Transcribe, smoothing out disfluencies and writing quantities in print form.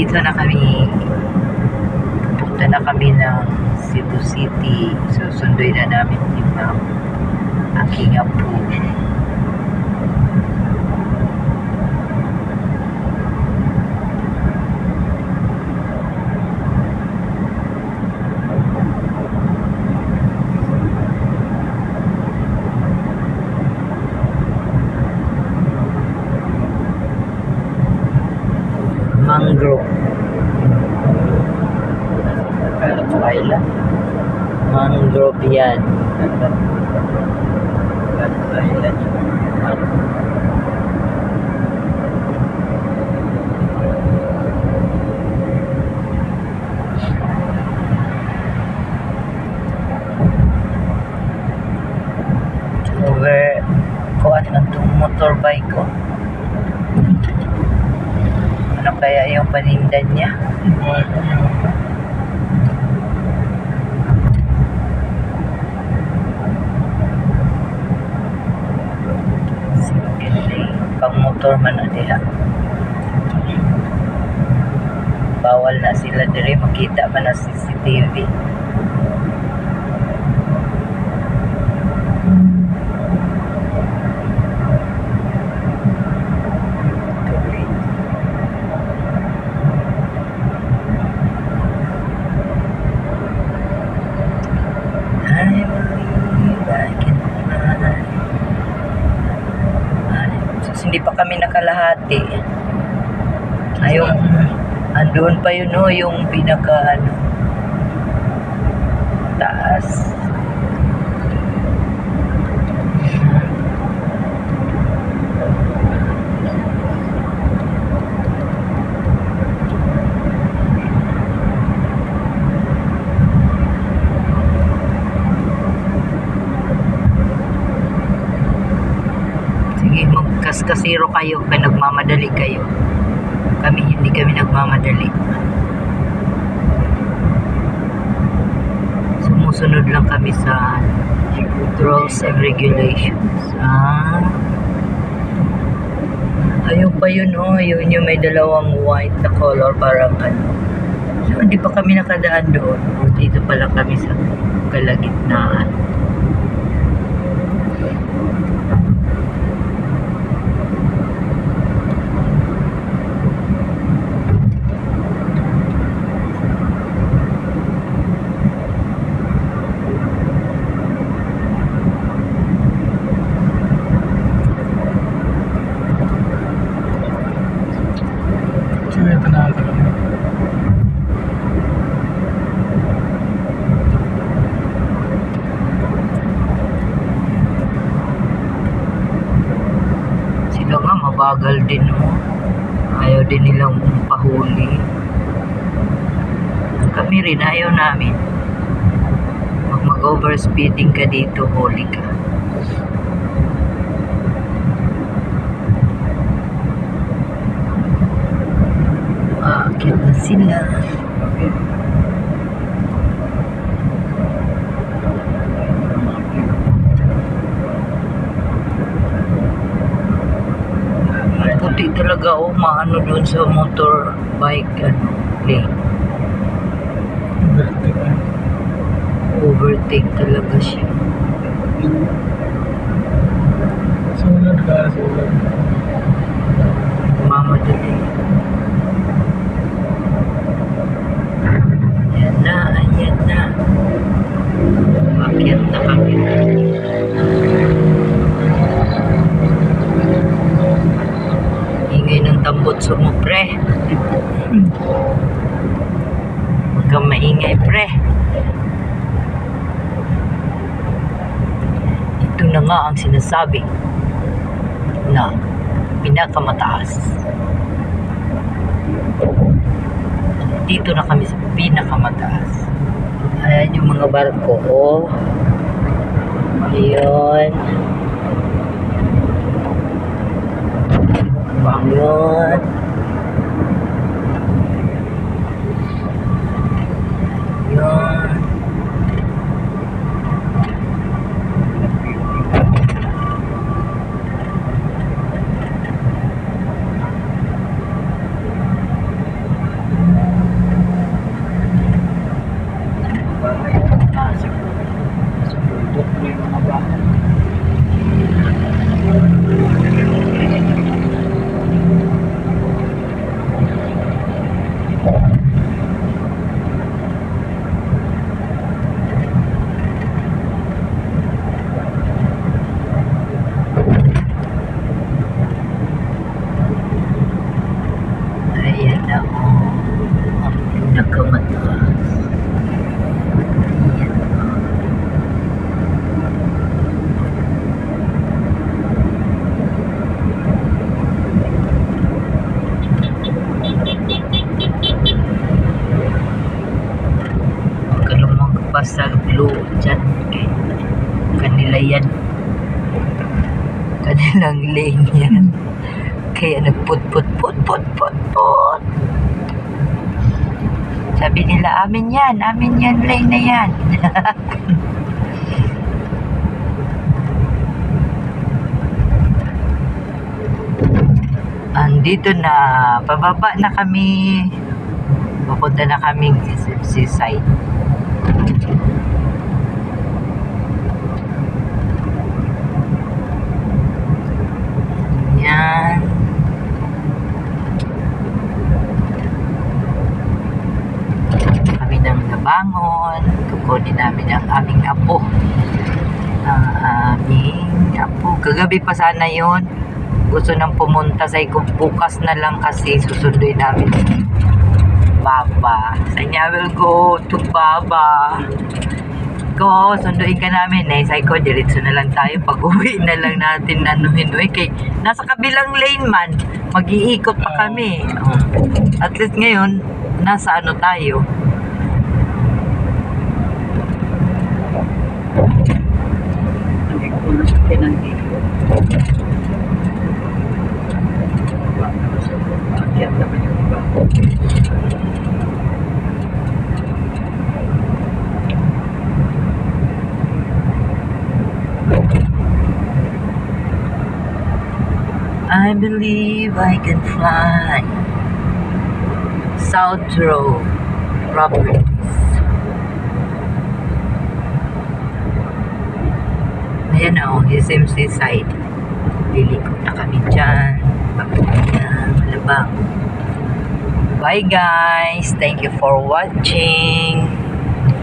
Nandito na kami. Punta na kami ng Cebu City. Susunduin na namin yung aking apo. Mangrove. Island. Mangrove yan. Over kuan ng motorbike ko. Ano kaya yung panindan niya? Pang motor man na diha. Bawal na sila dire, makita man na CCTV. Hindi pa kami nakalahati. Ayun, andun pa yun o, yung pinaka taas. Kasiro kayo, kaya nagmamadali kayo. Kami hindi kami nagmamadali. Sumusunod lang kami sa rules and regulations. Ayun pa yun yun yung may dalawang white na color, parang so hindi pa kami nakadaan doon. Dito pala kami sa kalagitnaan. Sila nga mabagal din ayaw din nilang pahuli. Kami rin ayaw namin. Mag-overspeeding ka dito, huli ka. Akit na sila. Puti talaga maano doon sa motorbike lane. Overtake talaga siya. Sulat ka, sulat. Mamadali. Ayan na, ayan na. Akyat na kami. Ingay ng tambot sumupre. Huwag kang maingay, pre. Ito na nga ang sinasabi na pinakamataas. Dito na kami sa pinakamataas. Ayan yung mga barko. Ayun. Ayun. Ayun. bukas sa blue dyan. Okay. Kanila yan. Kanilang lane yan. Kaya nagput-put-put-put-put-put. Sabi nila, amin yan, lane na yan. Andito na, pababa na kami. Papunta na kaming SFC site. Yan. Kami nang nabangon. Kukunin namin ang aming apo. Kagabi pa sana yun. Gusto nang pumunta sa bukas na lang kasi susunduin namin Baba. Sa niya will go to Baba. Ko, sunduin ka namin eh. Say ko, diretso na lang tayo. Pag-uwi na lang natin anuhin. Okay, nasa kabilang lane man. Mag-iikot pa kami. At least ngayon, nasa ano tayo. I believe I can fly. South Road Properties. Ayan o, SMC side. Liliko na kami dyan. Malabang. Bye guys. Thank you for watching.